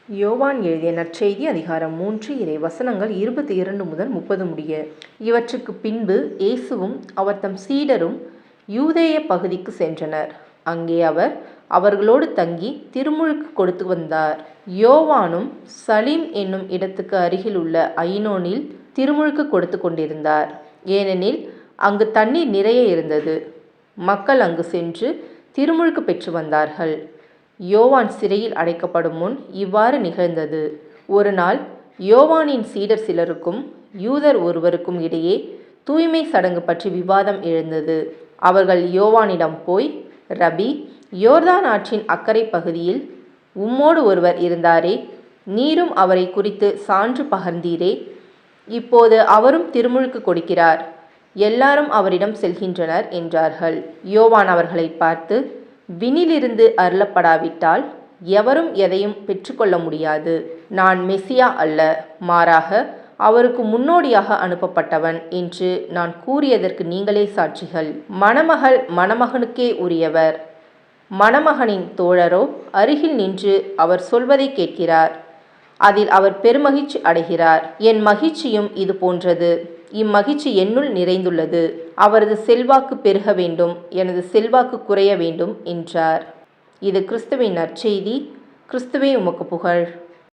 யோவான் எழுதிய நற்செய்தி அதிகாரம் 3 இறை வசனங்கள் 22 முதல் 30 முடிய. இவற்றுக்கு பின்பு இயேசுவும் அவர் தம் சீடரும் யூதேய பகுதிக்கு சென்றனர். அங்கே அவர் அவர்களோடு தங்கி திருமுழுக்கு கொடுத்து வந்தார். யோவானும் சலீம் என்னும் இடத்துக்கு அருகில் உள்ள ஐனோனில் திருமுழுக்கு கொடுத்து கொண்டிருந்தார். ஏனெனில் அங்கு தண்ணீர் நிறைய இருந்தது. மக்கள் அங்கு சென்று திருமுழுக்கு பெற்று வந்தார்கள். யோவான் சிறையில் அடைக்கப்படும் முன் இவ்வாறு நிகழ்ந்தது. ஒரு நாள் யோவானின் சீடர் சிலருக்கும் யூதர் ஒருவருக்கும் இடையே தூய்மை சடங்கு பற்றி விவாதம் எழுந்தது. அவர்கள் யோவானிடம் போய், ரபி, யோர்தான் ஆற்றின் அக்கறை பகுதியில் உம்மோடு ஒருவர் இருந்தாரே, நீரும் அவரை குறித்து சான்று பகர்ந்தீரே, இப்போது அவரும் திருமுழுக்கு கொடுக்கிறார், எல்லாரும் அவரிடம் செல்கின்றனர் என்றார்கள். யோவான் அவர்களை பார்த்து, விண்ணிலிருந்து அருளப்படாவிட்டால் எவரும் எதையும் பெற்றுக்கொள்ள முடியாது. நான் மெசியா அல்ல, மாறாக அவருக்கு முன்னோடியாக அனுப்பப்பட்டவன் என்று நான் கூறியதற்கு நீங்களே சாட்சிகள். மணமகள் மணமகனுக்கே உரியவர். மணமகனின் தோழரோ அருகில் நின்று அவர் சொல்வதை கேட்கிறார். அதில் அவர் பெருமகிழ்ச்சி அடைகிறார். என் மகிழ்ச்சியும் இது போன்றது. இம்மகிழ்ச்சி என்னுள் நிறைந்துள்ளது. அவரது செல்வாக்கு பெருக வேண்டும், எனது செல்வாக்கு குறைய வேண்டும் என்றார். இது கிறிஸ்துவின் நற்செய்தி. கிறிஸ்துவே உமக்கு புகழ்.